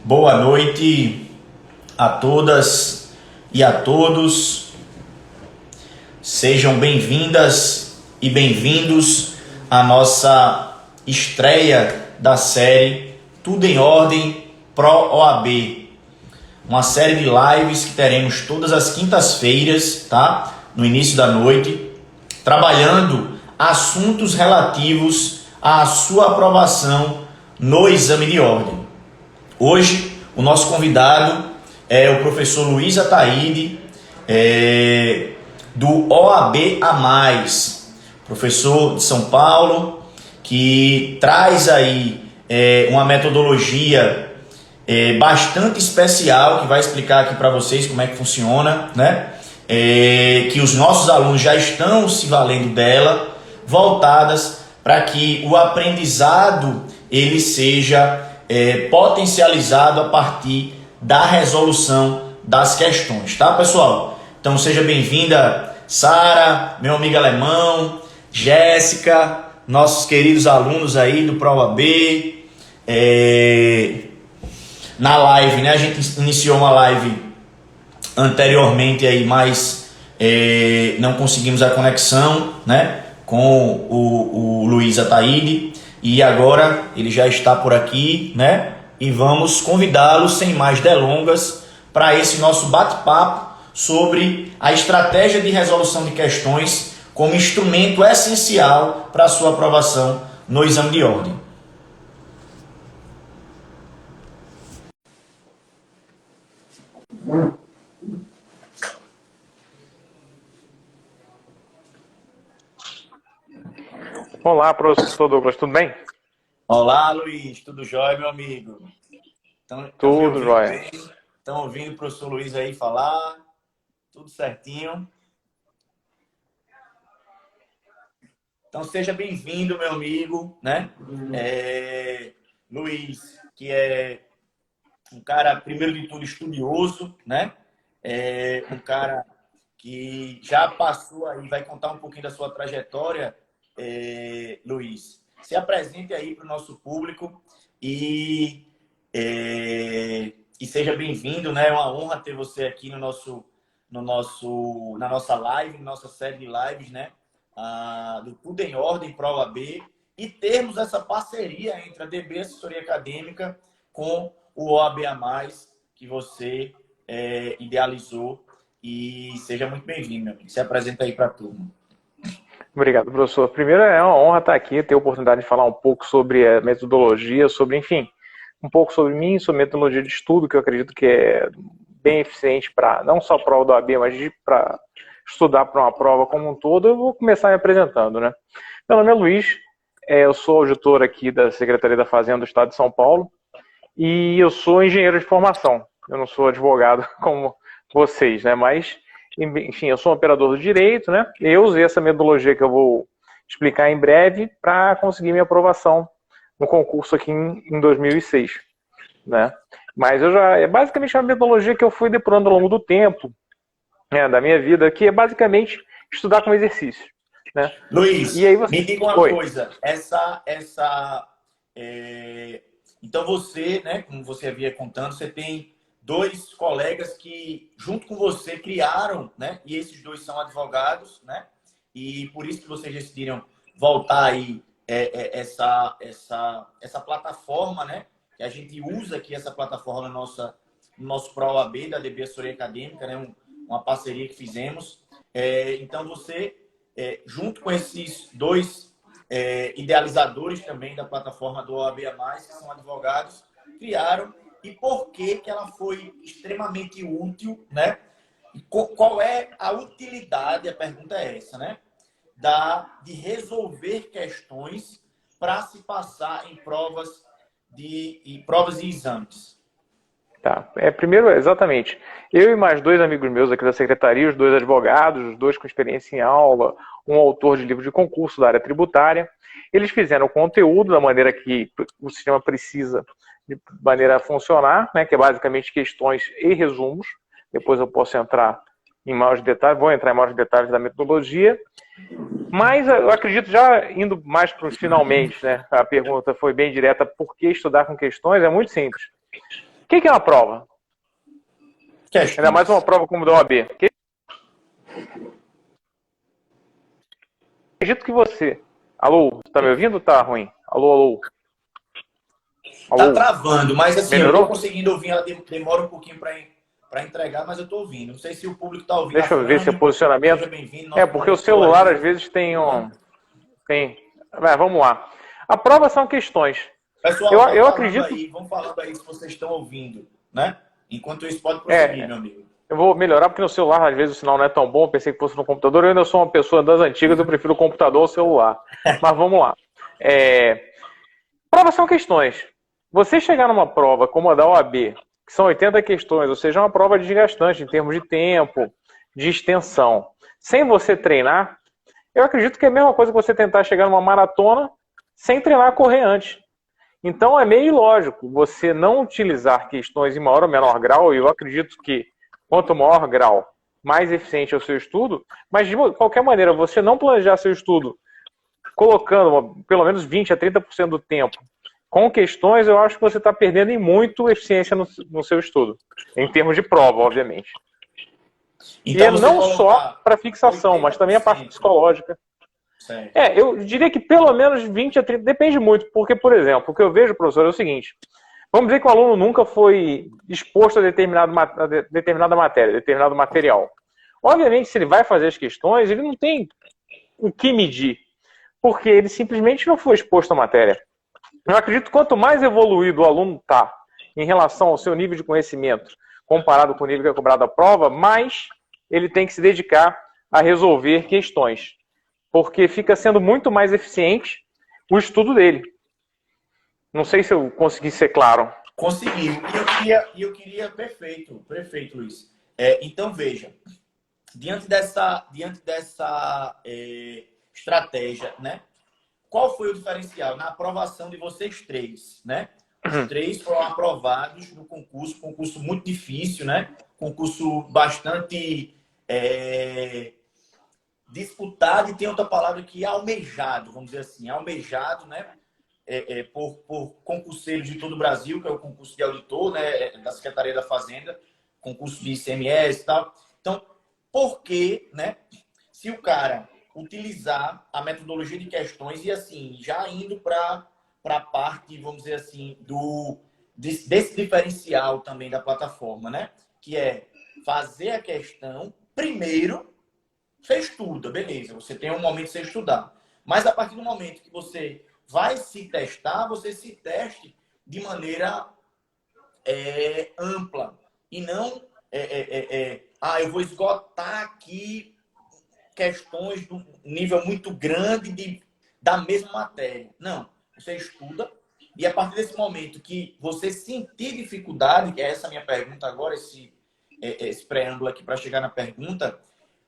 Boa noite a todas e a todos. Sejam bem-vindas e bem-vindos à nossa estreia da série Tudo em Ordem Pro OAB. Uma série de lives que teremos todas as quintas-feiras, tá? No início da noite, trabalhando assuntos relativos à sua aprovação no exame de ordem. Hoje, o nosso convidado é o professor Luiz Ataíde, do OAB a Mais, professor de São Paulo, que traz aí uma metodologia bastante especial, que vai explicar aqui para vocês como é que funciona, né? Que os nossos alunos já estão se valendo dela, voltadas para que o aprendizado ele seja potencializado a partir da resolução das questões, tá, pessoal? Então seja bem-vinda Sara, meu amigo alemão, Jéssica, nossos queridos alunos aí do ProAB. Na live, né? A gente iniciou uma live anteriormente aí, mas não conseguimos a conexão, né, com o Luiz Ataíde, e agora ele já está por aqui, né? E vamos convidá-lo sem mais delongas para esse nosso bate-papo sobre a estratégia de resolução de questões como instrumento essencial para a sua aprovação no exame de ordem. Olá, professor Douglas, tudo bem? Olá, Luiz, tudo jóia, meu amigo? Tudo jóia. Estão ouvindo o professor Luiz aí falar? Tudo certinho? Então seja bem-vindo, meu amigo, né? Luiz, que é um cara, primeiro de tudo, estudioso, né? Um cara que já passou aí, vai contar um pouquinho da sua trajetória, Luiz. Se apresente aí para o nosso público e seja bem-vindo, né? É uma honra ter você aqui na nossa live, nossa série de lives, né? Do Tudo em Ordem Pro OAB, e termos essa parceria entre a DB Assessoria Acadêmica com o OAB a Mais, que você idealizou. E seja muito bem-vindo, meu amigo. Se apresenta aí para a turma. Obrigado, professor. Primeiro, é uma honra estar aqui, ter a oportunidade de falar um pouco sobre a metodologia, enfim, um pouco sobre mim, sobre metodologia de estudo, que eu acredito que é bem eficiente para, não só a prova do OAB, mas para estudar para uma prova como um todo. Eu vou começar me apresentando, né? Meu nome é Luiz, eu sou auditor aqui da Secretaria da Fazenda do Estado de São Paulo, e eu sou engenheiro de formação. Eu não sou advogado como vocês, né? Mas, enfim, eu sou um operador do direito, né? Eu usei essa metodologia que eu vou explicar em breve para conseguir minha aprovação no concurso aqui em 2006, né? Mas é basicamente uma metodologia que eu fui depurando ao longo do tempo, né, da minha vida, que é basicamente estudar com exercício, né? Luiz, e aí me diga uma coisa. Então você, né, como você havia contando, você tem dois colegas que, junto com você, criaram, né? E esses dois são advogados, né? E por isso que vocês decidiram voltar aí essa plataforma, né? Que a gente usa aqui, essa plataforma no nosso ProAB da DB Assessoria Acadêmica, né? Uma parceria que fizemos. Então você, junto com esses dois idealizadores também da plataforma do OAB a Mais, que são advogados, criaram. E por que ela foi extremamente útil, né? E qual é a utilidade, a pergunta é essa, né? De resolver questões para se passar em provas e exames. Tá, primeiro, exatamente. Eu e mais dois amigos meus aqui da secretaria, os dois advogados, os dois com experiência em aula, um autor de livro de concurso da área tributária, eles fizeram o conteúdo da maneira que o sistema precisa de maneira a funcionar, né, que é basicamente questões e resumos. Depois eu posso entrar em maiores detalhes, vou entrar em maiores detalhes da metodologia. Mas eu acredito, já indo mais para os finalmente, né, a pergunta foi bem direta, por que estudar com questões? É muito simples. O que é uma prova? Questões. Ainda mais uma prova como da OAB. Acredito que você... Alô, tá me ouvindo ou tá ruim? Alô, alô. Tá Alô? travando, mas assim, Melhorou? eu tô conseguindo ouvir, ela demora um pouquinho para entregar, mas eu tô ouvindo. Não sei se o público tá ouvindo. Deixa eu ver se é posicionamento. Seja bem-vindo. Porque o celular às vezes tem. Vamos lá. A prova são questões. Pessoal, eu acredito. Aí, vão falando aí se vocês estão ouvindo, né? Enquanto isso, pode prosseguir, meu amigo. Eu vou melhorar porque no celular às vezes o sinal não é tão bom. Eu pensei que fosse no computador. Eu ainda sou uma pessoa das antigas, eu prefiro o computador ao celular. Mas vamos lá. Prova são questões. Você chegar numa prova como a da OAB, que são 80 questões, ou seja, uma prova desgastante em termos de tempo, de extensão, sem você treinar, eu acredito que é a mesma coisa que você tentar chegar numa maratona sem treinar a correr antes. Então é meio ilógico você não utilizar questões em maior ou menor grau, e eu acredito que quanto maior grau, mais eficiente é o seu estudo, mas de qualquer maneira, você não planejar seu estudo colocando pelo menos 20 a 30% do tempo com questões, eu acho que você está perdendo em muito eficiência no seu estudo, em termos de prova, obviamente. Então, e não só para fixação, mas também a parte psicológica. Eu diria que pelo menos 20 a 30, depende muito, porque, por exemplo, o que eu vejo, professor, é o seguinte: vamos dizer que o aluno nunca foi exposto a determinada matéria, determinado material. Obviamente, se ele vai fazer as questões, ele não tem o que medir, porque ele simplesmente não foi exposto à matéria. Eu acredito que quanto mais evoluído o aluno está em relação ao seu nível de conhecimento, comparado com o nível que é cobrado da prova, mais ele tem que se dedicar a resolver questões, porque fica sendo muito mais eficiente o estudo dele. Não sei se eu consegui ser claro. Conseguiu. E eu queria perfeito, Luiz. Então, veja, diante dessa estratégia, né? Qual foi o diferencial na aprovação de vocês três, né? Os três foram aprovados no concurso muito difícil, né? Concurso bastante disputado, e tem outra palavra que é almejado, vamos dizer assim, almejado, né? Por concurseiros de todo o Brasil, que é o concurso de auditor, né? Da Secretaria da Fazenda, concurso de ICMS e tal. Então, por que, né? Se o cara utilizar a metodologia de questões e, assim, já indo para a parte, vamos dizer assim, desse diferencial também da plataforma, né? Que é fazer a questão, primeiro, você estuda, beleza, você tem um momento de você estudar. Mas a partir do momento que você vai se testar, você se teste de maneira ampla. E não, eu vou esgotar aqui questões do nível muito grande da mesma matéria. Não. Você estuda e a partir desse momento que você sentir dificuldade, que é essa a minha pergunta agora, esse preâmbulo aqui para chegar na pergunta,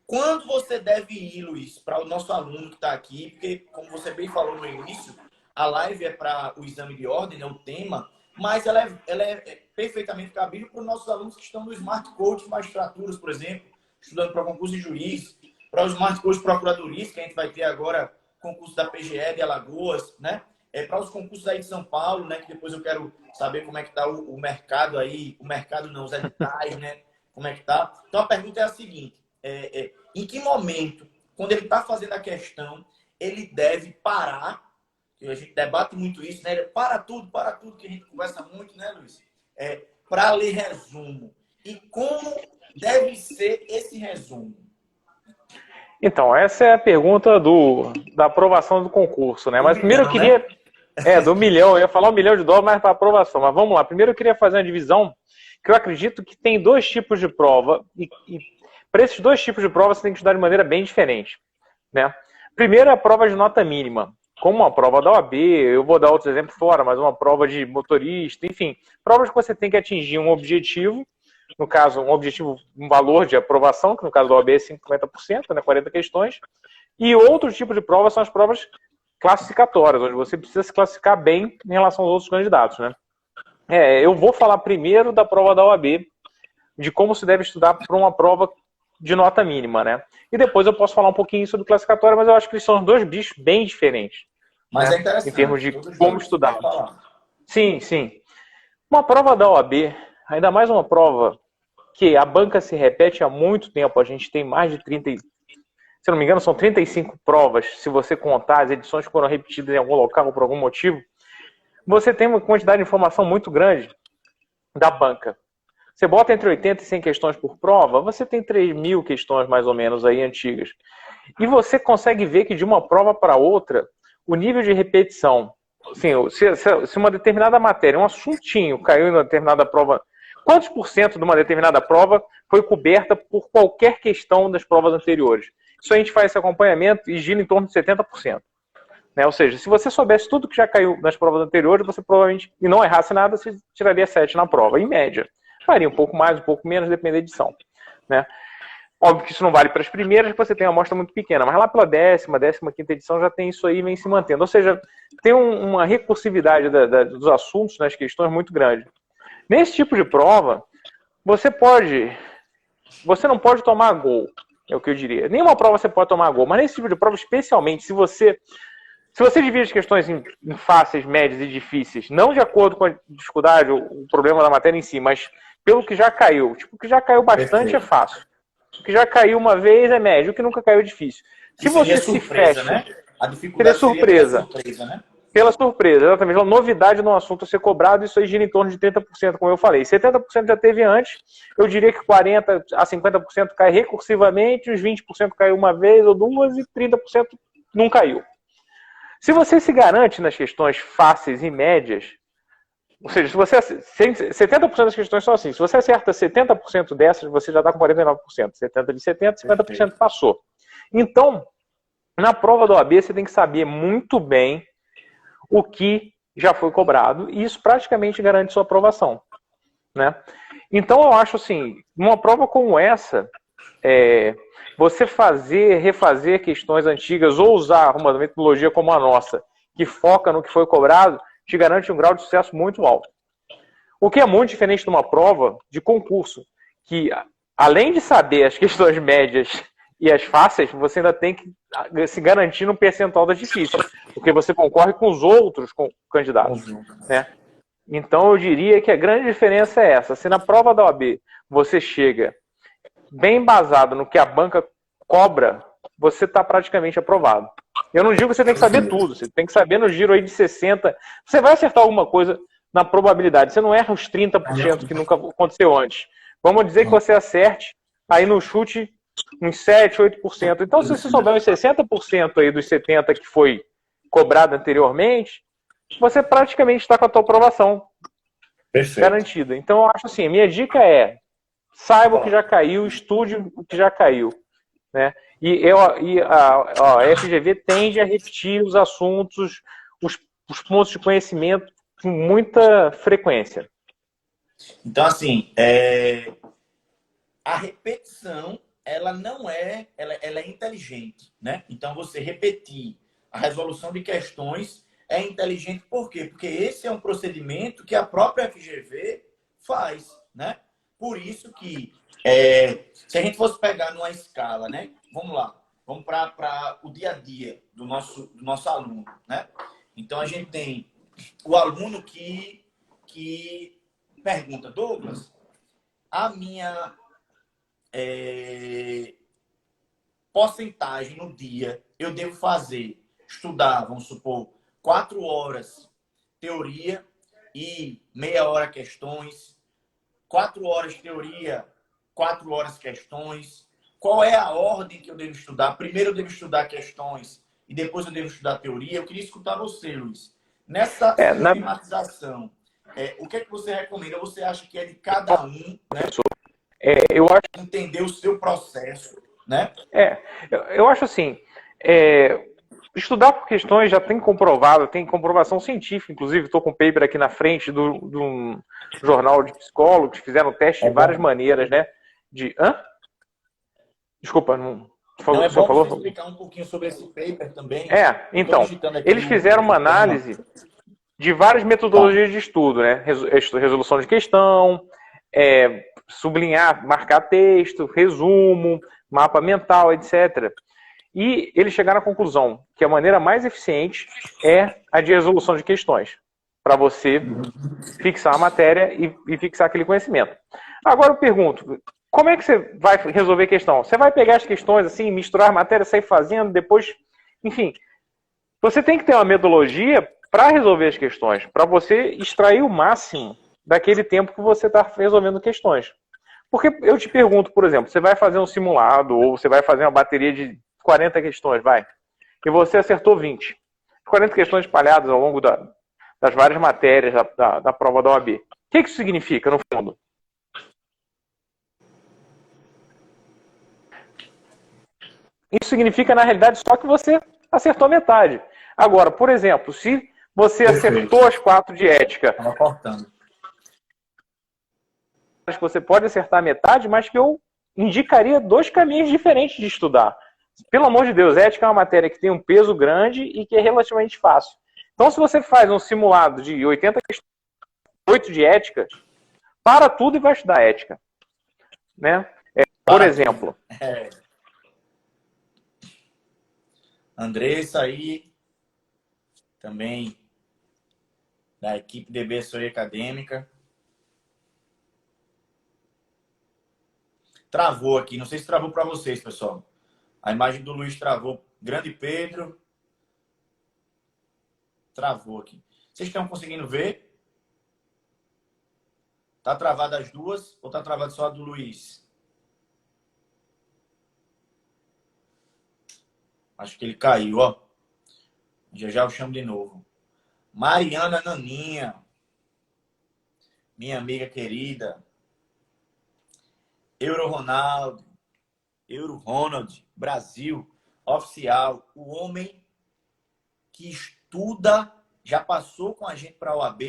quando você deve ir, Luiz, para o nosso aluno que está aqui, porque, como você bem falou no início, a live é para o exame de ordem, né, o tema, mas ela é perfeitamente cabível para os nossos alunos que estão no Smart Coach Magistraturas, por exemplo, estudando para concurso de juiz, para os Smart Coach Procuradorias, que a gente vai ter agora concurso da PGE de Alagoas, né? Para os concursos aí de São Paulo, né? Que depois eu quero saber como é que está o mercado aí, o mercado não, os editais, né? Como é que está. Então a pergunta é a seguinte: em que momento, quando ele está fazendo a questão, ele deve parar? A gente debate muito isso, né? Para tudo, que a gente conversa muito, né, Luiz? Para ler resumo. E como deve ser esse resumo? Então, essa é a pergunta da aprovação do concurso, né? Mas primeiro eu queria... Né? Do milhão. Eu ia falar $1 milhão, mas para aprovação. Mas vamos lá. Primeiro eu queria fazer uma divisão, que eu acredito que tem dois tipos de prova. E para esses dois tipos de prova, você tem que estudar de maneira bem diferente, né? Primeiro é a prova de nota mínima. Como uma prova da OAB, eu vou dar outros exemplos fora, mas uma prova de motorista, enfim. Provas que você tem que atingir um objetivo, no caso, um valor de aprovação, que no caso da OAB é 50%, né, 40 questões. E outro tipo de prova são as provas classificatórias, onde você precisa se classificar bem em relação aos outros candidatos, né? Eu vou falar primeiro da prova da OAB, de como se deve estudar para uma prova de nota mínima, né? E depois eu posso falar um pouquinho sobre classificatória, mas eu acho que eles são dois bichos bem diferentes. Mas né? É interessante. Em termos de como estudar. Falar. Sim, sim. Uma prova da OAB, ainda mais uma prova que a banca se repete há muito tempo, a gente tem mais de 30, se não me engano, são 35 provas, se você contar as edições que foram repetidas em algum local por algum motivo, você tem uma quantidade de informação muito grande da banca. Você bota entre 80 e 100 questões por prova, você tem 3.000 questões mais ou menos aí antigas. E você consegue ver que de uma prova para outra, o nível de repetição, assim, se uma determinada matéria, um assuntinho caiu em uma determinada prova, quantos por cento de uma determinada prova foi coberta por qualquer questão das provas anteriores? Isso a gente faz esse acompanhamento e gira em torno de 70%. Né? Ou seja, se você soubesse tudo que já caiu nas provas anteriores, você provavelmente, e não errasse nada, você tiraria 7 na prova, em média. Varia um pouco mais, um pouco menos, depende da edição. Né? Óbvio que isso não vale para as primeiras, porque você tem uma amostra muito pequena, mas lá pela 15ª edição já tem isso aí e vem se mantendo. Ou seja, tem uma recursividade dos assuntos nas questões muito grande. Nesse tipo de prova, você não pode tomar gol, é o que eu diria. Nenhuma prova você pode tomar gol, mas nesse tipo de prova, especialmente, se você divide as questões em fáceis, médias e difíceis, não de acordo com a dificuldade, o problema da matéria em si, mas pelo que já caiu. Tipo, o que já caiu bastante é fácil. O que já caiu uma vez é médio, o que nunca caiu é difícil. Se você se fecha, né? A dificuldade seria surpresa. Né? Pela surpresa, exatamente. Uma novidade no assunto a ser cobrado, isso aí gira em torno de 30%, como eu falei. 70% já teve antes, eu diria que 40% a 50% cai recursivamente, os 20% caiu uma vez ou duas e 30% não caiu. Se você se garante nas questões fáceis e médias, ou seja, se você 70% das questões são assim, se você acerta 70% dessas, você já está com 49%. 70% de 70%, 50% passou. Então, na prova da OAB, você tem que saber muito bem o que já foi cobrado, e isso praticamente garante sua aprovação. Né? Então, eu acho assim, uma prova como essa, você refazer questões antigas ou usar uma metodologia como a nossa, que foca no que foi cobrado, te garante um grau de sucesso muito alto. O que é muito diferente de uma prova de concurso, que além de saber as questões médias e as fáceis, você ainda tem que se garantir no percentual das difíceis, porque você concorre com os outros candidatos. Né? Então, eu diria que a grande diferença é essa. Se na prova da OAB você chega bem embasado no que a banca cobra, você está praticamente aprovado. Eu não digo que você tem que saber tudo, você tem que saber no giro aí de 60%. Você vai acertar alguma coisa na probabilidade, você não erra os 30% que nunca aconteceu antes. Vamos dizer que você acerte aí no chute uns 7%, 8%. Então, se você souber uns 60% aí dos 70% que foi cobrado anteriormente, você praticamente está com a tua aprovação garantida. Então, eu acho assim, a minha dica é: saiba o que já caiu, estude o que já caiu. Né? E a FGV tende a repetir os assuntos, os pontos de conhecimento com muita frequência. Então, assim, a repetição, ela não ela é inteligente, né? Então, você repetir a resolução de questões é inteligente por quê? Porque esse é um procedimento que a própria FGV faz, né? Por isso que, se a gente fosse pegar numa escala, né? Vamos lá, vamos para o dia a dia do nosso aluno, né? Então, a gente tem o aluno que pergunta: Douglas, a minha porcentagem no dia eu devo estudar, vamos supor, 4 horas teoria e meia hora questões, 4 horas teoria, 4 horas questões. Qual é a ordem que eu devo estudar? Primeiro eu devo estudar questões e depois eu devo estudar teoria. Eu queria escutar você, Luiz. Nessa sistematização, o que é que você recomenda? Você acha que é de cada um, né? Eu acho entender o seu processo, né? Eu acho assim, estudar por questões já tem comprovado, tem comprovação científica, inclusive estou com um paper aqui na frente de um jornal de psicólogos que fizeram teste de várias maneiras, né? Desculpa, não falou, é bom falou? Você explicar um pouquinho sobre esse paper também. Então, eles fizeram uma análise de várias metodologias de estudo, né? Resolução de questão, sublinhar, marcar texto, resumo, mapa mental, etc. E eles chegaram à conclusão que a maneira mais eficiente é a de resolução de questões. para você fixar a matéria e fixar aquele conhecimento. Agora eu pergunto, como é que você vai resolver a questão? Você vai pegar as questões assim, misturar a matéria, sair fazendo, depois... Enfim, você tem que ter uma metodologia para resolver as questões, para você extrair o máximo daquele tempo que você está resolvendo questões. Porque eu te pergunto, por exemplo, você vai fazer um simulado ou você vai fazer uma bateria de 40 questões, vai, e você acertou 20. 40 questões espalhadas ao longo das várias matérias da prova da OAB. O que isso significa, no fundo? Isso significa, na realidade, só que você acertou metade. Agora, por exemplo, se você acertou as 4 de ética, Estava cortando. você pode acertar metade, mas que eu indicaria 2 caminhos diferentes de estudar. Pelo amor de Deus, ética é uma matéria que tem um peso grande e que é relativamente fácil. Então, se você faz um simulado de 80 questões, 8 de ética, para tudo e vai estudar ética. Né? Por exemplo... Andressa aí, também da equipe DB Assessoria Acadêmica. Travou aqui, não sei se travou para vocês, pessoal. A imagem do Luiz travou. Grande Pedro. Travou aqui. Vocês estão conseguindo ver? Tá travada as duas ou tá travada só a do Luiz? Acho que ele caiu, ó. Já eu chamo de novo. Mariana Naninha. Minha amiga querida. Euro Ronald, Brasil, oficial. O homem que estuda, já passou com a gente para a OAB,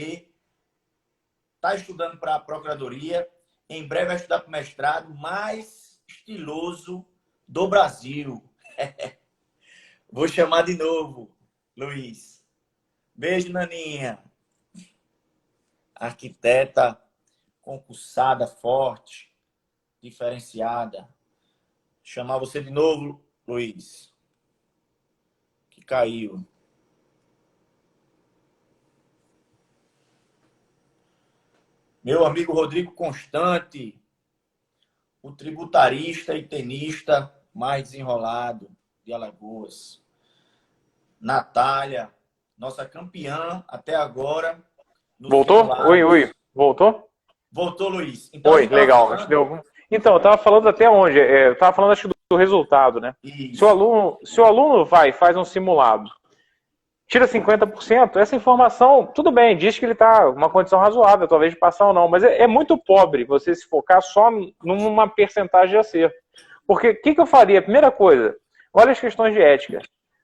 está estudando para a Procuradoria, em breve vai estudar para o mestrado, mais estiloso do Brasil. Vou chamar de novo, Luiz. Beijo, Naninha. Arquiteta concursada, forte, diferenciada. Chamar você de novo, Luiz. Que caiu. Meu amigo Rodrigo Constante, o tributarista e tenista mais desenrolado de Alagoas. Natália, nossa campeã até agora. Voltou? Oi. Voltou? Voltou, Luiz. Então, oi, legal. Falando... Deu algum... Então, eu estava falando até onde? Eu estava falando, acho, do resultado, né? Se o aluno faz um simulado, tira 50%, essa informação, tudo bem, diz que ele está em uma condição razoável, talvez de passar ou não, mas é muito pobre você se focar só numa percentagem de acerto. Porque o que eu faria? Primeira coisa, olha as questões de ética.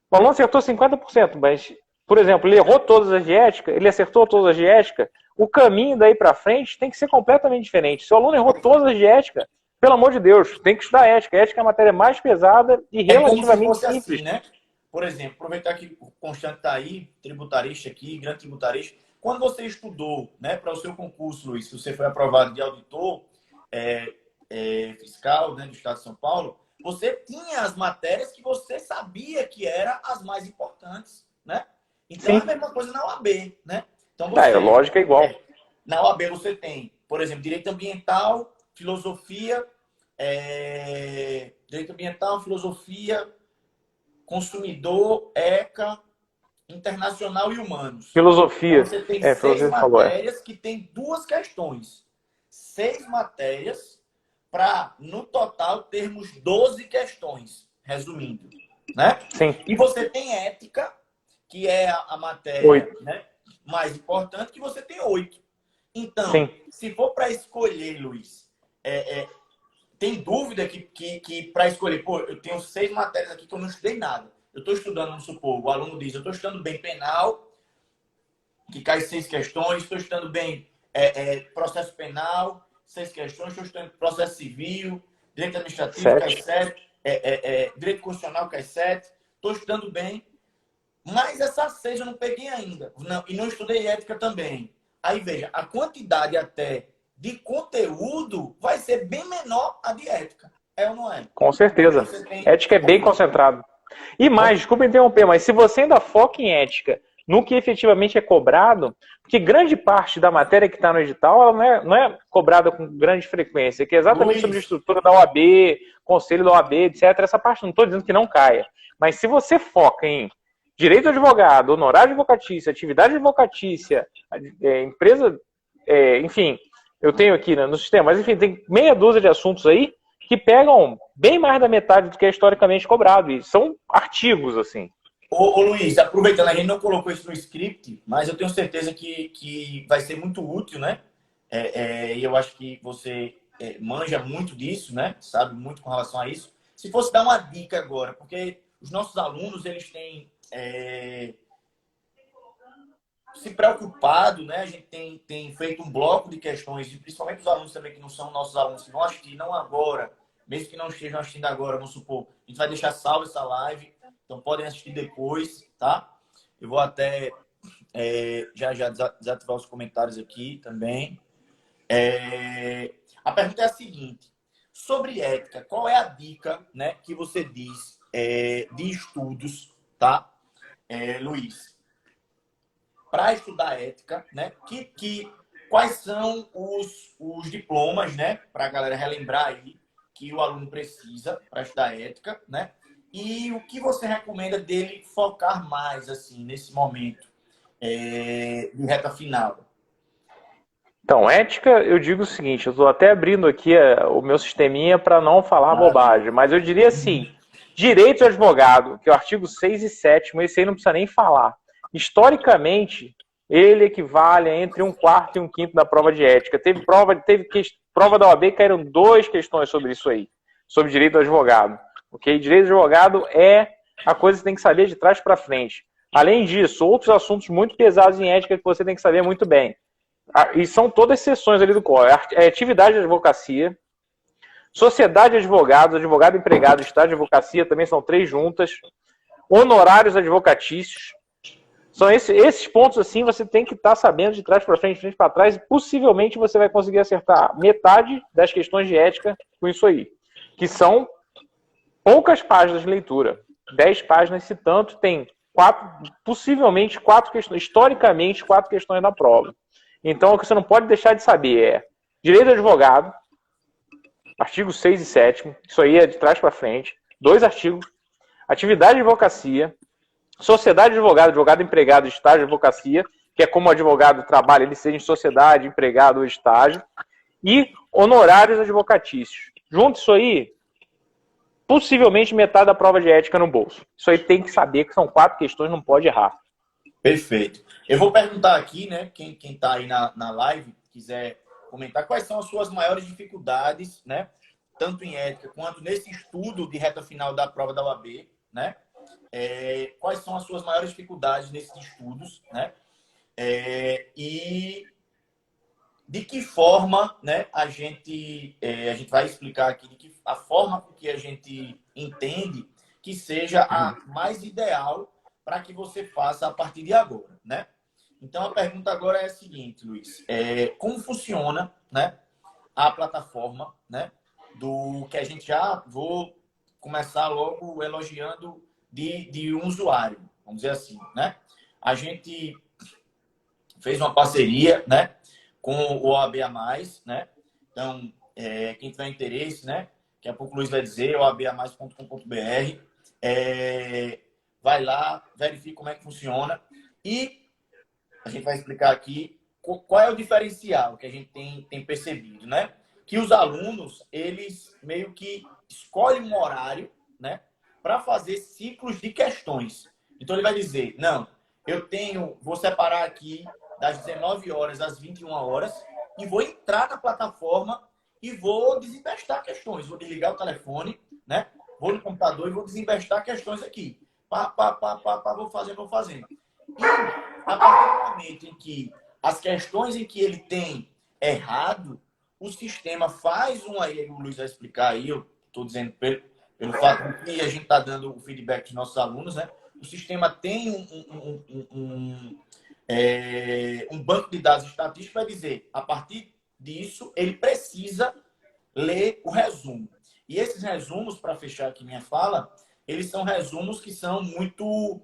O aluno acertou 50%, mas, por exemplo, ele errou todas as de ética, ele acertou todas as de ética, o caminho daí para frente tem que ser completamente diferente. Se o aluno errou todas as de ética, pelo amor de Deus, tem que estudar ética. Ética é a matéria mais pesada e relativamente simples. Assim, né? Por exemplo, aproveitar que o Constante está aí, tributarista aqui, grande tributarista. Quando você estudou, né, para o seu concurso, Luiz, se você foi aprovado de auditor fiscal, né, do Estado de São Paulo, você tinha as matérias que você sabia que eram as mais importantes, né? Então, é a mesma coisa na OAB, né? Então, lógica é igual. Na OAB você tem, por exemplo, direito ambiental, filosofia, consumidor, ECA, internacional e humanos. Filosofia. Então, você tem 6 matérias que tem 2 questões. 6 matérias para, no total, termos 12 questões, resumindo. Né? Sim. E você tem ética, que é a matéria, né, mais importante, que você tem 8. Então, se for para escolher, Luiz, tem dúvida que para escolher, pô, eu tenho 6 matérias aqui que eu não estudei nada. Eu estou estudando, vamos supor, o aluno diz, eu estou estudando bem penal, que cai 6 questões, estou estudando bem processo penal, 6 questões, estou estudando processo civil, direito administrativo, cai 7, direito constitucional, cai 7, estou estudando bem, mas essas 6 eu não peguei ainda, e não estudei ética também. Aí, veja, a quantidade até de conteúdo vai ser bem menor a de ética. É ou não é? Com certeza. Ética é bem concentrado. E mais, desculpa interromper, mas se você ainda foca em ética, no que efetivamente é cobrado, porque grande parte da matéria que está no edital ela não é cobrada com grande frequência, que é exatamente sobre a Luiz, estrutura da OAB, conselho da OAB, etc. Essa parte não estou dizendo que não caia, mas se você foca em direito do advogado, honorário advocatícia, atividade advocatícia, empresa, enfim, eu tenho aqui no sistema, mas enfim, tem meia dúzia de assuntos aí que pegam bem mais da metade do que é historicamente cobrado, e são artigos, assim. ô Luiz, aproveitando, a gente não colocou isso no script, mas eu tenho certeza que vai ser muito útil, né? E eu acho que você manja muito disso, né? Sabe muito com relação a isso. Se fosse dar uma dica agora, porque os nossos alunos, eles têm se preocupado, né? A gente tem feito um bloco de questões, e principalmente os alunos também que não são nossos alunos, que vão assistir, não agora, mesmo que não estejam assistindo agora, vamos supor, a gente vai deixar salvo essa live, então podem assistir depois, tá? Eu vou até já desativar os comentários aqui também. A pergunta é a seguinte: sobre ética, qual é a dica, né, que você diz de estudos, tá, Luiz, para estudar ética, né? Quais são os diplomas, né, para a galera relembrar aí que o aluno precisa para estudar ética, né? E o que você recomenda dele focar mais assim nesse momento de reta final? Então, ética, eu digo o seguinte, eu estou até abrindo aqui o meu sisteminha para não falar Maravilha. bobagem, mas eu diria assim, direito do advogado, que é o artigo 6 e 7º, esse aí não precisa nem falar. Historicamente, ele equivale a entre um quarto e um quinto da prova de ética. Teve prova da OAB que caíram 2 questões sobre isso aí, sobre direito do advogado. Ok? Direito do advogado é a coisa que você tem que saber de trás para frente. Além disso, outros assuntos muito pesados em ética que você tem que saber muito bem. E são todas seções ali do core. Atividade de advocacia, sociedade de advogados, advogado empregado, estado de advocacia, também são 3 juntas. Honorários advocatícios. São esses pontos assim, você tem que estar sabendo de trás para frente, de frente para trás, e possivelmente você vai conseguir acertar metade das questões de ética com isso aí. Que são poucas páginas de leitura. 10 páginas, se tanto, tem possivelmente 4 questões, historicamente 4 questões da prova. Então, o que você não pode deixar de saber é direito do advogado, artigos 6 e 7º, isso aí é de trás para frente, 2 artigos, atividade de advocacia, sociedade de advogado, advogado empregado, estágio de advocacia, que é como o advogado trabalha, ele seja em sociedade, empregado ou estágio, e honorários advocatícios. Junto isso aí, possivelmente metade da prova de ética no bolso. Isso aí tem que saber que são 4 questões, não pode errar. Perfeito. Eu vou perguntar aqui, né, quem está aí na live, quiser comentar, quais são as suas maiores dificuldades, né, tanto em ética quanto nesse estudo de reta final da prova da OAB, né? Quais são as suas maiores dificuldades nesses estudos, né? E de que forma, né, a gente vai explicar aqui a forma com que a gente entende que seja a mais ideal para que você faça a partir de agora, né? Então, a pergunta agora é a seguinte, Luiz. Como funciona, né, a plataforma, né, do que a gente já vou começar logo elogiando de um usuário, vamos dizer assim, né? A gente fez uma parceria, né, com o OAB a mais, né? Então, quem tiver interesse, né, daqui a pouco o Luiz vai dizer, oabamais.com.br, vai lá, verifica como é que funciona e a gente vai explicar aqui qual é o diferencial que a gente tem percebido, né? Que os alunos, eles meio que escolhem um horário, né, para fazer ciclos de questões. Então, ele vai dizer, não, vou separar aqui das 19 horas às 21 horas e vou entrar na plataforma e vou desinvestar questões. Vou desligar o telefone, né? Vou no computador e vou desinvestar questões aqui. Vou fazendo. E a partir do momento em que as questões em que ele tem errado, o sistema faz aí o Luiz vai explicar aí, eu estou dizendo pelo fato de que a gente está dando o feedback dos nossos alunos, né? O sistema tem um banco de dados estatísticos vai dizer, a partir disso, ele precisa ler o resumo. E esses resumos, para fechar aqui minha fala, eles são resumos que são muito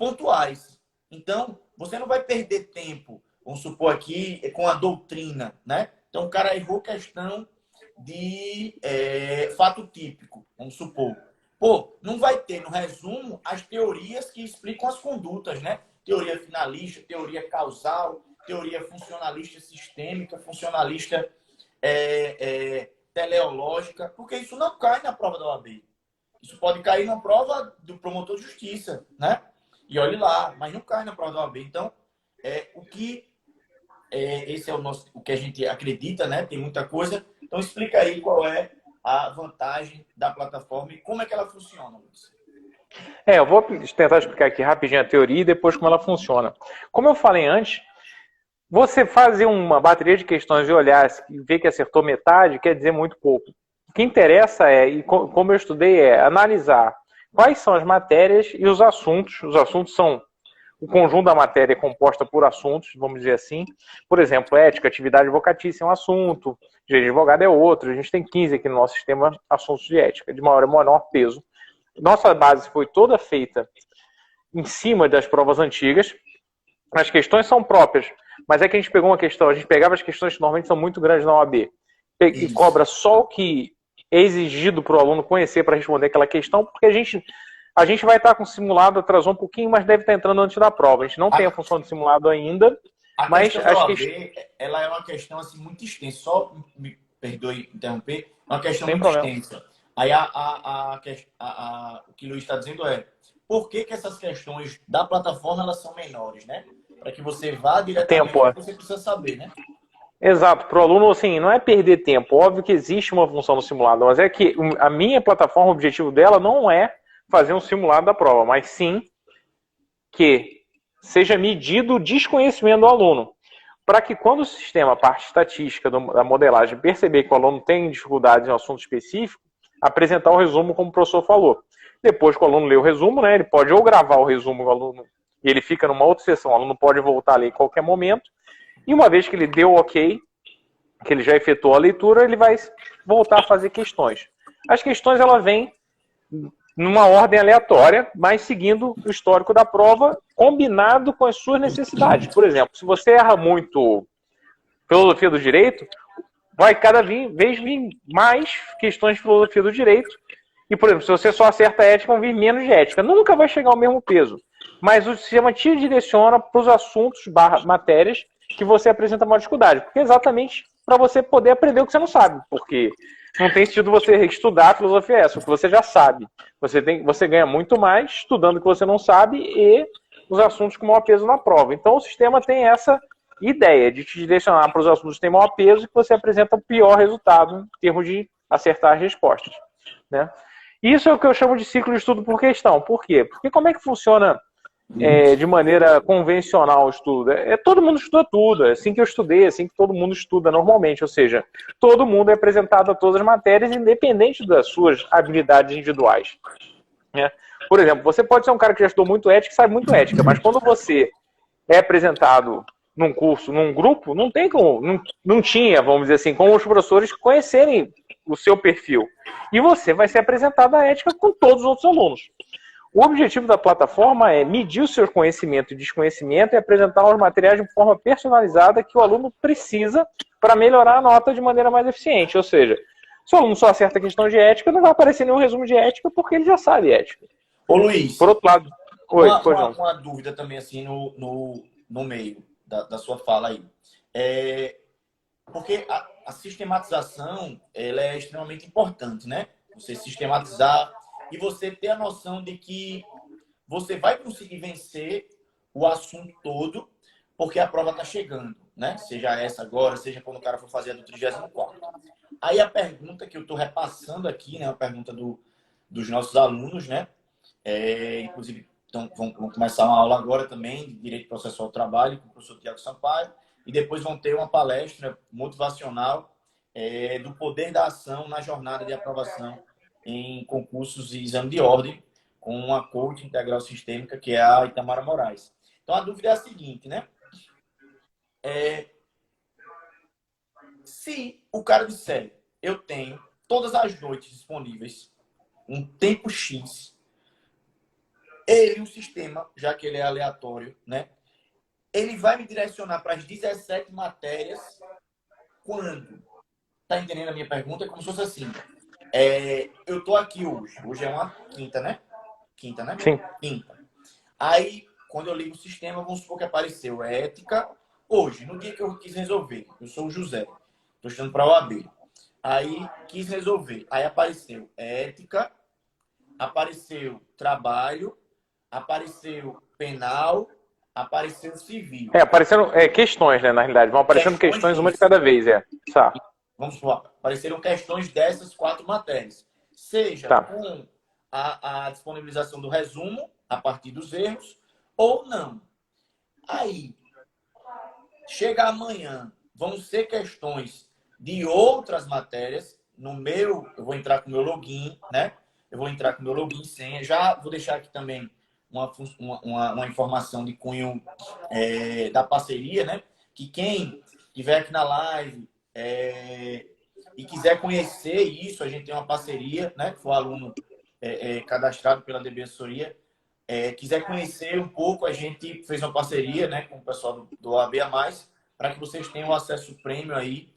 pontuais. Então, você não vai perder tempo, vamos supor aqui, com a doutrina, né? Então, o cara errou questão de fato típico, vamos supor. Pô, não vai ter no resumo as teorias que explicam as condutas, né? Teoria finalista, teoria causal, teoria funcionalista sistêmica, funcionalista teleológica, porque isso não cai na prova da OAB. Isso pode cair na prova do promotor de justiça, né? E olhe lá, mas não cai na prova da OAB. Então, esse é o que a gente acredita, né? Tem muita coisa. Então, explica aí qual é a vantagem da plataforma e como é que ela funciona, Luiz. Eu vou tentar explicar aqui rapidinho a teoria e depois como ela funciona. Como eu falei antes, você fazer uma bateria de questões e olhar e ver que acertou metade quer dizer muito pouco. O que interessa e como eu estudei, é analisar quais são as matérias e os assuntos. Os assuntos são o conjunto da matéria composta por assuntos, vamos dizer assim. Por exemplo, ética, atividade advocatícia é um assunto, direito de advogado é outro. A gente tem 15 aqui no nosso sistema assuntos de ética, de maior e menor peso. Nossa base foi toda feita em cima das provas antigas. As questões são próprias, mas é que a gente pegou uma questão, a gente pegava as questões que normalmente são muito grandes na OAB e cobra só o que é exigido para o aluno conhecer para responder aquela questão, porque a gente vai estar com o simulado, atrasou um pouquinho, mas deve estar entrando antes da prova. A gente não tem a função de simulado ainda, mas questão da OAB, ela é uma questão assim, muito extensa. Só me perdoe interromper, é uma questão sem muito problema. extensa. Aí o que o Luiz está dizendo é por que essas questões da plataforma elas são menores, né? Para que você vá diretamente ao que você precisa saber, né? Exato, para o aluno, assim, não é perder tempo. Óbvio que existe uma função no simulado, mas é que a minha plataforma, o objetivo dela não é fazer um simulado da prova, mas sim que seja medido o desconhecimento do aluno. Para que quando o sistema, a parte estatística da modelagem, perceber que o aluno tem dificuldades em um assunto específico, apresentar o resumo como o professor falou. Depois que o aluno lê o resumo, né, ele pode ou gravar o resumo do aluno e ele fica numa outra sessão, o aluno pode voltar a ler em qualquer momento, e uma vez que ele deu ok, que ele já efetuou a leitura, ele vai voltar a fazer questões. As questões, elas vêm numa ordem aleatória, mas seguindo o histórico da prova, combinado com as suas necessidades. Por exemplo, se você erra muito filosofia do direito, vai cada vez vir mais questões de filosofia do direito. E, por exemplo, se você só acerta ética, vão vir menos de ética. Nunca vai chegar ao mesmo peso. Mas o sistema te direciona para os assuntos, matérias, que você apresenta maior dificuldade. Porque é exatamente para você poder aprender o que você não sabe. Porque não tem sentido você estudar a filosofia essa, o que você já sabe. Você ganha muito mais estudando o que você não sabe e os assuntos com maior peso na prova. Então, o sistema tem essa ideia de te direcionar para os assuntos que têm maior peso e que você apresenta o pior resultado em termos de acertar as respostas, né? Isso é o que eu chamo de ciclo de estudo por questão. Por quê? Porque como é que funciona de maneira convencional o estudo? Todo mundo estuda tudo, é assim que eu estudei, é assim que todo mundo estuda normalmente, ou seja, todo mundo é apresentado a todas as matérias, independente das suas habilidades individuais, né? Por exemplo, você pode ser um cara que já estudou muito ética e sabe muito ética, mas quando você é apresentado num curso, num grupo, não tem como, não tinha, vamos dizer assim, como os professores conhecerem o seu perfil. E você vai ser apresentado à ética com todos os outros alunos. O objetivo da plataforma é medir o seu conhecimento e desconhecimento e apresentar os materiais de forma personalizada que o aluno precisa para melhorar a nota de maneira mais eficiente. Ou seja, se o aluno só acerta a questão de ética, não vai aparecer nenhum resumo de ética porque ele já sabe ética. Ô Luiz, por outro lado, uma dúvida também assim no meio da sua fala aí. Porque a sistematização ela é extremamente importante, né? Você sistematizar e você ter a noção de que você vai conseguir vencer o assunto todo, porque a prova está chegando, né? Seja essa agora, seja quando o cara for fazer a do 34º. Aí a pergunta que eu estou repassando aqui, né? A pergunta dos nossos alunos, né? Inclusive, então, vão começar uma aula agora também de Direito Processual do Trabalho com o professor Tiago Sampaio. E depois vão ter uma palestra motivacional do poder da ação na jornada de aprovação em concursos e exame de ordem com uma coach integral sistêmica, que é a Itamara Moraes. Então, a dúvida é a seguinte, né? Se o cara disser, eu tenho todas as noites disponíveis um tempo X Ele, o sistema, já que ele é aleatório, né? Ele vai me direcionar para as 17 matérias quando? Tá entendendo a minha pergunta? É como se fosse assim. Eu tô aqui hoje. Hoje é uma quinta, né? Quinta, né? Sim. Quinta. Aí, quando eu ligo o sistema, vamos supor que apareceu ética. Hoje, no dia que eu quis resolver, eu sou o José, estou estudando para a OAB. Aí, quis resolver. Aí apareceu ética, apareceu trabalho, apareceu penal, apareceu civil. Apareceram questões, né, na realidade. Vão aparecendo questões uma de cada vez, Tá. Vamos supor, apareceram questões dessas 4 matérias. Seja com a disponibilização do resumo, a partir dos erros, ou não. Aí, chega amanhã, vão ser questões de outras matérias. Eu vou entrar com o meu login, né? Eu vou entrar com o meu login e senha. Já vou deixar aqui também uma informação de cunho da parceria, né? Que quem estiver aqui na live e quiser conhecer isso, a gente tem uma parceria, né? Que for aluno cadastrado pela DB Assessoria. Quiser conhecer um pouco, a gente fez uma parceria, né, com o pessoal do OAB a Mais, para que vocês tenham acesso prêmio aí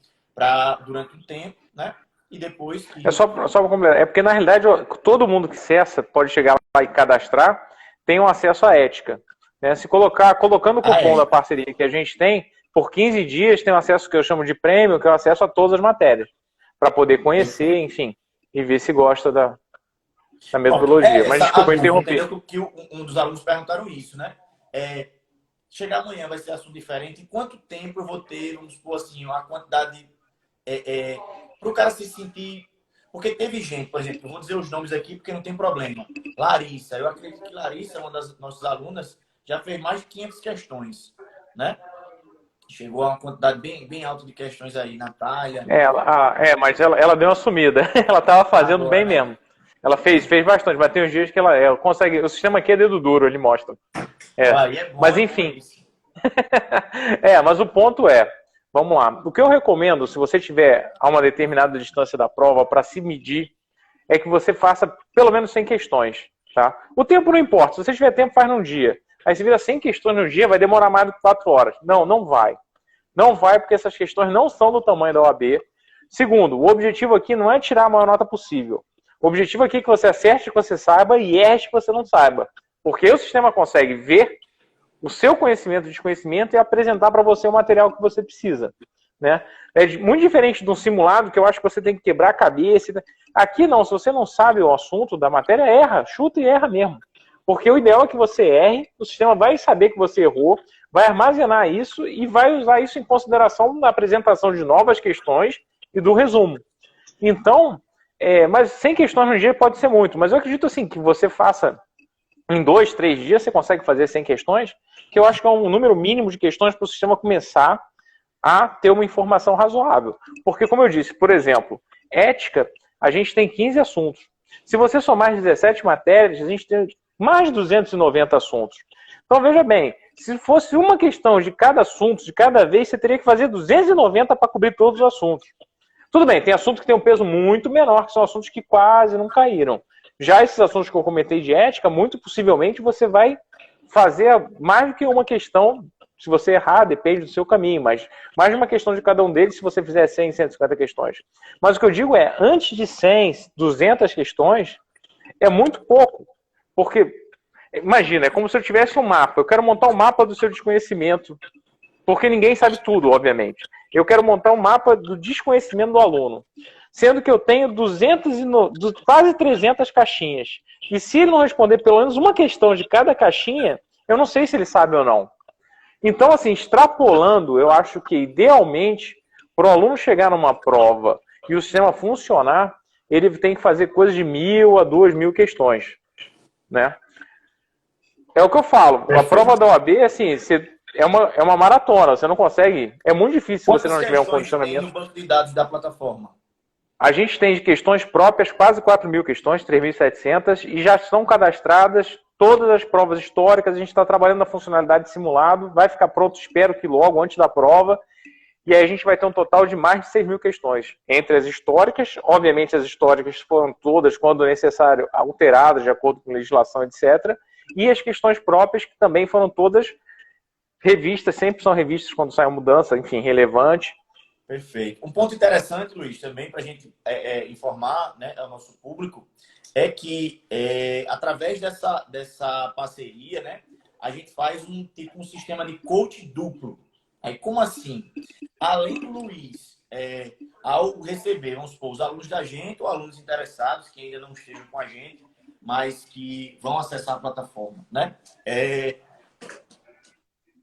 durante um tempo, né? E depois que... Só para completar, porque na realidade todo mundo que acessa pode chegar lá e cadastrar, tem um acesso à ética. Né? Se colocando o cupom da parceria que a gente tem, por 15 dias tem um acesso que eu chamo de prêmio, que é o acesso a todas as matérias, para poder conhecer, enfim, e ver se gosta da metodologia. Mas desculpa, eu interrompi. Entendeu que um dos alunos perguntaram isso, né? Chegar amanhã vai ser assunto diferente. Em quanto tempo eu vou ter, vamos supor assim, uma quantidade para o cara se sentir... Porque teve gente, por exemplo, eu vou dizer os nomes aqui porque não tem problema. Larissa, eu acredito que Larissa, uma das nossas alunas, já fez mais de 500 questões, né? Chegou a uma quantidade bem alta de questões aí, Natália. Mas ela deu uma sumida. Ela estava fazendo agora, bem, né? Mesmo. Ela fez bastante, mas tem uns dias que ela consegue... O sistema aqui é dedo duro, ele mostra. Bom, mas enfim. Mas o ponto vamos lá. O que eu recomendo, se você tiver a uma determinada distância da prova para se medir, é que você faça pelo menos 100 questões. Tá? O tempo não importa. Se você tiver tempo, faz num dia. Aí você vira 100 questões no dia, vai demorar mais do que 4 horas. Não vai. Não vai porque essas questões não são do tamanho da OAB. Segundo, o objetivo aqui não é tirar a maior nota possível. O objetivo aqui é que você acerte, que você saiba e erre que você não saiba. Porque o sistema consegue ver o seu conhecimento e desconhecimento e apresentar para você o material que você precisa. Né? É muito diferente de um simulado que eu acho que você tem que quebrar a cabeça. Aqui não, se você não sabe o assunto da matéria, erra, chuta e erra mesmo. Porque o ideal é que você erre, o sistema vai saber que você errou, vai armazenar isso e vai usar isso em consideração na apresentação de novas questões e do resumo. Então, mas 100 questões no dia pode ser muito, mas eu acredito assim que você faça em 2, 3 dias, você consegue fazer 100 questões, que eu acho que é um número mínimo de questões para o sistema começar a ter uma informação razoável. Porque, como eu disse, por exemplo, ética, a gente tem 15 assuntos. Se você somar 17 matérias, a gente tem mais de 290 assuntos. Então, veja bem, se fosse uma questão de cada assunto, de cada vez, você teria que fazer 290 para cobrir todos os assuntos. Tudo bem, tem assuntos que têm um peso muito menor, que são assuntos que quase não caíram. Já esses assuntos que eu comentei de ética, muito possivelmente você vai fazer mais do que uma questão. Se você errar, depende do seu caminho, mas mais de uma questão de cada um deles se você fizer 100, 150 questões. Mas o que eu digo antes de 100, 200 questões, é muito pouco. Porque, imagina, é como se eu tivesse um mapa. Eu quero montar um mapa do seu desconhecimento, porque ninguém sabe tudo, obviamente. Eu quero montar um mapa do desconhecimento do aluno, sendo que eu tenho quase 300 caixinhas. E se ele não responder pelo menos uma questão de cada caixinha, eu não sei se ele sabe ou não. Então, assim, extrapolando, eu acho que, idealmente, para o aluno chegar numa prova e o sistema funcionar, ele tem que fazer coisa de 1.000 a 2.000 questões. Né? É o que eu falo. A prova da OAB, assim, é uma maratona. Você não consegue... É muito difícil se você não tiver um condicionamento. Tem no banco de dados da plataforma? A gente tem de questões próprias quase 4.000 questões, 3.700, e já estão cadastradas todas as provas históricas. A gente está trabalhando na funcionalidade de simulado. Vai ficar pronto, espero que logo, antes da prova. E aí a gente vai ter um total de mais de 6.000 questões. Entre as históricas, obviamente as históricas foram todas, quando necessário, alteradas de acordo com legislação, etc. e as questões próprias, que também foram todas revistas, sempre são revistas quando sai uma mudança, enfim, relevante. Perfeito. Um ponto interessante, Luiz, também para a gente informar, né, ao nosso público, é que através dessa parceria, né, a gente faz um sistema de coach duplo. Aí, como assim? Além do Luiz, ao receber, vamos supor, os alunos da gente ou alunos interessados que ainda não estejam com a gente, mas que vão acessar a plataforma, né?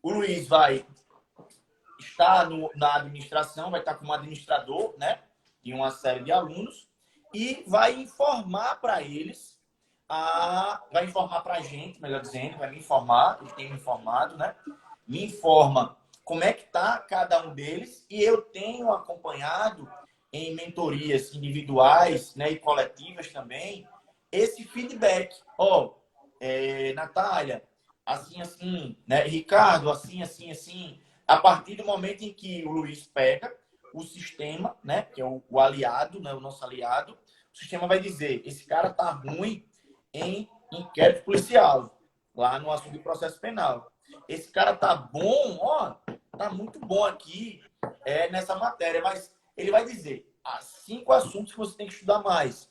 O Luiz vai estar na administração, vai estar como administrador, né, de uma série de alunos e vai informar para eles, vai informar para a gente, melhor dizendo, vai me informar, ele tem me informado, né? Me informa como é que está cada um deles e eu tenho acompanhado em mentorias individuais, né, e coletivas também, esse feedback. Natália, assim, assim, né? Ricardo, assim, assim, assim. A partir do momento em que o Luiz pega o sistema, né, que é o aliado, né, o nosso aliado, o sistema vai dizer, esse cara tá ruim em inquérito policial, lá no assunto de processo penal. Esse cara tá bom, tá muito bom aqui nessa matéria, mas ele vai dizer 5 assuntos que você tem que estudar mais.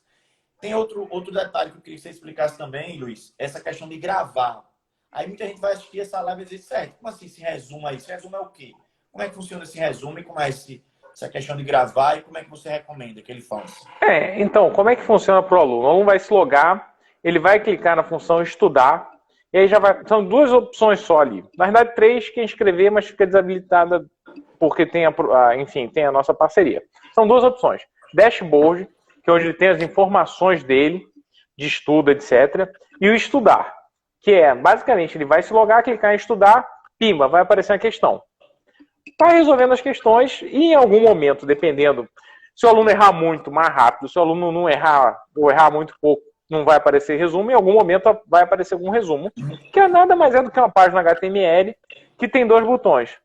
Tem outro detalhe que eu queria que você explicasse também, Luiz, essa questão de gravar. Aí muita gente vai assistir essa live e dizer, certo, como assim esse resumo aí? Esse resumo é o quê? Como é que funciona esse resumo e como é essa questão de gravar e como é que você recomenda que ele faça? Então, como é que funciona para o aluno? O aluno vai se logar, ele vai clicar na função estudar, e aí já vai... São 2 opções só ali. Na verdade, 3 que inscrever, mas fica desabilitada porque tem enfim, tem a nossa parceria. São 2 opções. Dashboard, que é onde ele tem as informações dele, de estudo, etc. E o estudar, que é, basicamente, ele vai se logar, clicar em estudar, pimba, vai aparecer a questão. Está resolvendo as questões e em algum momento, dependendo, se o aluno errar muito, mais rápido, se o aluno não errar, ou errar muito pouco, não vai aparecer resumo, em algum momento vai aparecer algum resumo, que é nada mais do que uma página HTML que tem 2 botões.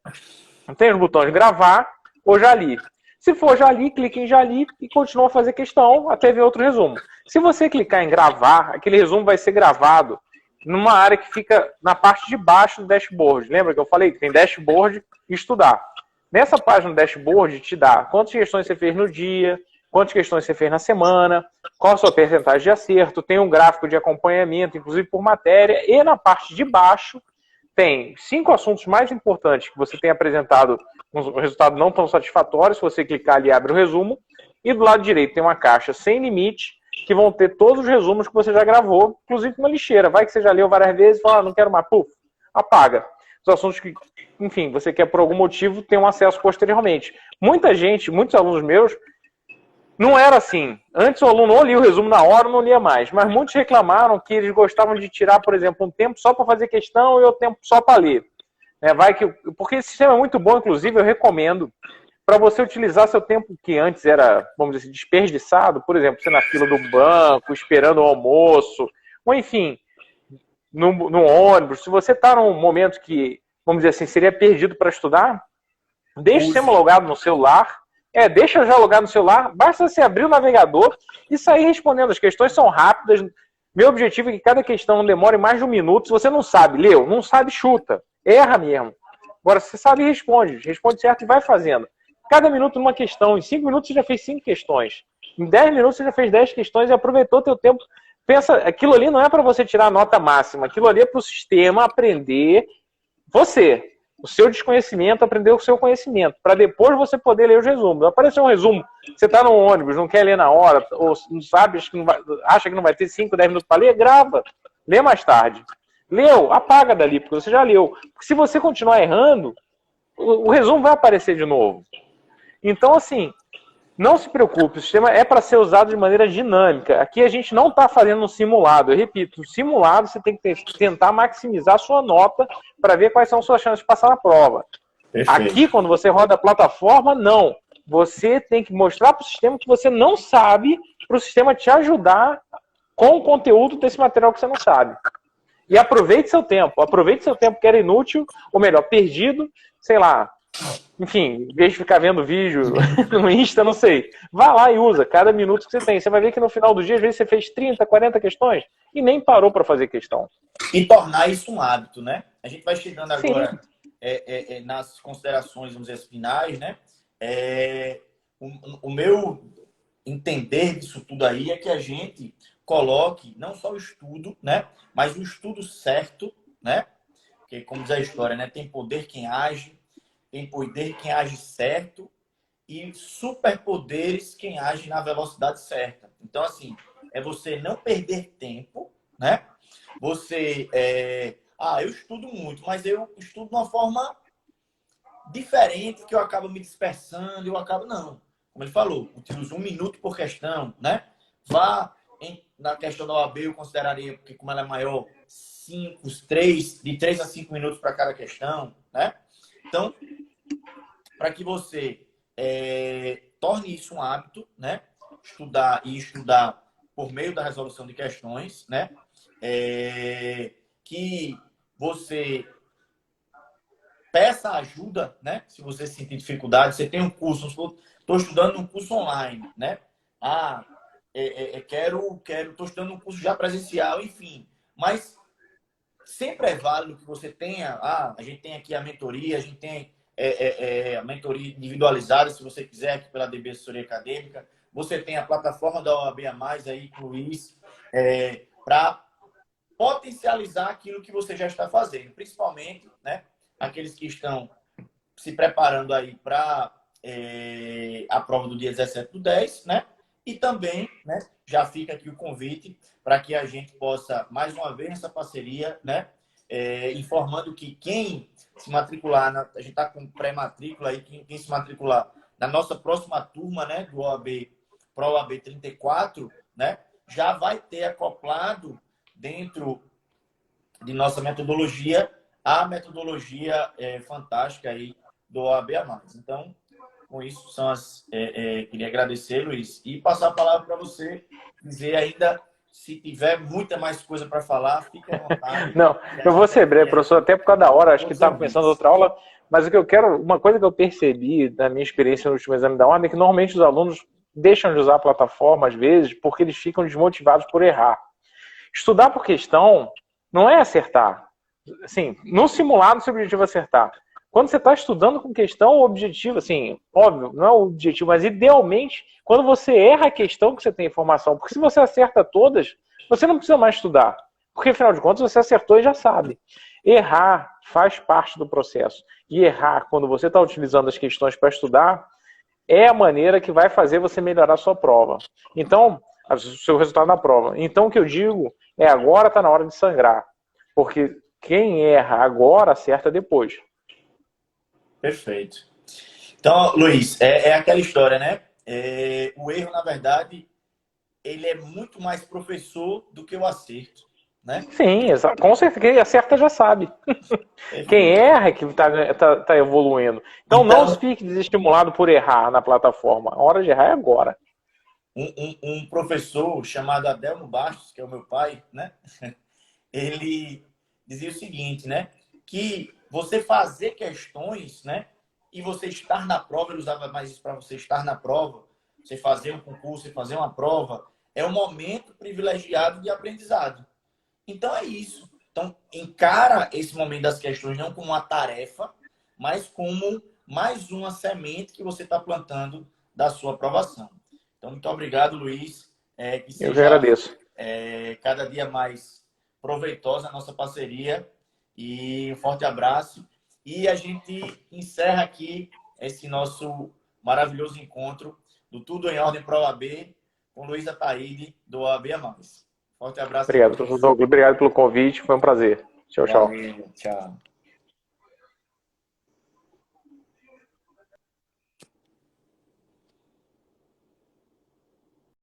Tem os botões gravar ou já li. Se for já li, clique em já li e continua a fazer questão até ver outro resumo. Se você clicar em gravar, aquele resumo vai ser gravado numa área que fica na parte de baixo do dashboard. Lembra que eu falei que tem dashboard e estudar? Nessa página do dashboard te dá quantas questões você fez no dia, quantas questões você fez na semana, qual a sua percentagem de acerto, tem um gráfico de acompanhamento, inclusive por matéria, e na parte de baixo tem 5 assuntos mais importantes que você tem apresentado com um resultado não tão satisfatório. Se você clicar ali, abre o resumo, e do lado direito tem uma caixa sem limite, que vão ter todos os resumos que você já gravou, inclusive uma lixeira. Vai que você já leu várias vezes e fala, não quero mais, puf, apaga. Os assuntos que, enfim, você quer por algum motivo ter um acesso posteriormente. Muita gente, muitos alunos meus, não era assim. Antes o aluno ou lia o resumo na hora ou não lia mais. Mas muitos reclamaram que eles gostavam de tirar, por exemplo, um tempo só para fazer questão e outro tempo só para ler. Porque esse sistema é muito bom, inclusive eu recomendo para você utilizar seu tempo que antes era, vamos dizer assim, desperdiçado, por exemplo, você na fila do banco, esperando o almoço, ou enfim, no ônibus. Se você está num momento que, vamos dizer assim, seria perdido para estudar, deixa o sistema logado no celular. Deixa já logado no celular, basta você abrir o navegador e sair respondendo. As questões são rápidas. Meu objetivo é que cada questão não demore mais de 1 minuto. Se você não sabe, leu, não sabe, chuta. Erra mesmo. Agora, se você sabe, responde. Responde certo e vai fazendo. Cada minuto numa questão. Em 5 minutos você já fez 5 questões. Em 10 minutos você já fez 10 questões e aproveitou o teu tempo. Pensa, aquilo ali não é para você tirar a nota máxima. Aquilo ali é para o sistema aprender você. O seu desconhecimento, aprender o seu conhecimento, para depois você poder ler os resumos. Apareceu um resumo, você está no ônibus, não quer ler na hora, ou não sabe, acha que não vai ter 5, 10 minutos para ler, grava, lê mais tarde. Leu, apaga dali, porque você já leu. Porque se você continuar errando, o resumo vai aparecer de novo. Então, assim, não se preocupe, o sistema é para ser usado de maneira dinâmica. Aqui a gente não está fazendo um simulado. Eu repito, no simulado você tem que tentar maximizar a sua nota para ver quais são suas chances de passar na prova. Perfeito. Aqui, quando você roda a plataforma, não. Você tem que mostrar para o sistema que você não sabe, para o sistema te ajudar com o conteúdo desse material que você não sabe. E aproveite seu tempo. Aproveite seu tempo que era inútil, ou melhor, perdido, sei lá, Enfim, em vez de ficar vendo vídeo no Insta, não sei. Vá lá e usa cada minuto que você tem. Você vai ver que no final do dia, às vezes, você fez 30, 40 questões e nem parou para fazer questão. E tornar isso um hábito, né? A gente vai chegando Sim. agora nas considerações, vamos dizer, finais, né? O meu entender disso tudo aí é que a gente coloque não só o estudo, né? Mas o estudo certo, né? Porque, como diz a história, né? Tem poder quem age, tem poder quem age certo e superpoderes quem age na velocidade certa. Então, assim, é você não perder tempo, né? Você, eu estudo muito, mas eu estudo de uma forma diferente que eu acabo me dispersando, eu acabo, não. Como ele falou, utilizo 1 minuto por questão, né? Na questão da OAB, eu consideraria, porque como ela é maior, de 3 a 5 minutos para cada questão, né? Então, para que você torne isso um hábito, né? Estudar por meio da resolução de questões, né? Que você peça ajuda, né? Se você sentir dificuldade, você tem um curso, estou estudando um curso online, né? Estou estudando um curso já presencial, enfim. Mas sempre é válido que você tenha, a gente tem aqui a mentoria, a gente tem a mentoria individualizada, se você quiser, aqui pela DB Assessoria Acadêmica. Você tem a plataforma da OAB a mais aí com o Luiz, para potencializar aquilo que você já está fazendo, principalmente, né, aqueles que estão se preparando aí para a prova do dia 17/10, né? E também, né, já fica aqui o convite para que a gente possa, mais uma vez, nessa parceria, né, informando que quem se matricular, a gente está com pré-matrícula aí, quem se matricular na nossa próxima turma, né, do OAB, Pro OAB 34, né, já vai ter acoplado dentro de nossa metodologia a metodologia fantástica aí do OAB a mais. Então, com isso, queria agradecer, Luiz, e passar a palavra para você dizer ainda, se tiver muita mais coisa para falar, fique à vontade. Não, eu vou ser breve, professor, até por causa da hora, acho que está começando outra aula, mas o que eu quero, uma coisa que eu percebi da minha experiência no último exame da ordem é que normalmente os alunos deixam de usar a plataforma, às vezes, porque eles ficam desmotivados por errar. Estudar por questão não é acertar. Assim, no simulado, seu objetivo é acertar. Quando você está estudando com questão, o objetivo, assim, óbvio, não é o objetivo, mas idealmente, quando você erra a questão que você tem informação, porque se você acerta todas, você não precisa mais estudar. Porque, afinal de contas, você acertou e já sabe. Errar faz parte do processo. E errar, quando você está utilizando as questões para estudar, é a maneira que vai fazer você melhorar a sua prova. Então, o seu resultado na prova. Então, o que eu digo é agora está na hora de sangrar. Porque quem erra agora, acerta depois. Perfeito. Então, Luiz, é aquela história, né? O erro, na verdade, ele é muito mais professor do que o acerto, né? Sim, com certeza. Quem acerta já sabe. Quem erra é que está evoluindo. Então, não fique desestimulado por errar na plataforma. A hora de errar é agora. Um professor chamado Adelmo Bastos, que é o meu pai, né? Ele dizia o seguinte, né? Que você fazer questões, né? E você estar na prova, ele usava mais isso para você estar na prova, você fazer um concurso, você fazer uma prova, é um momento privilegiado de aprendizado. Então é isso. Então encara esse momento das questões não como uma tarefa, mas como mais uma semente que você está plantando da sua aprovação. Então, muito obrigado, Luiz. Que seja, eu que agradeço. Cada dia mais proveitosa a nossa parceria. E um forte abraço. E a gente encerra aqui esse nosso maravilhoso encontro do Tudo em Ordem Pro OAB com Luiz Ataíde, do OAB a Mais. Forte abraço. Obrigado, professor Douglas. Obrigado pelo convite. Foi um prazer. Tchau, tchau. Valeu, tchau.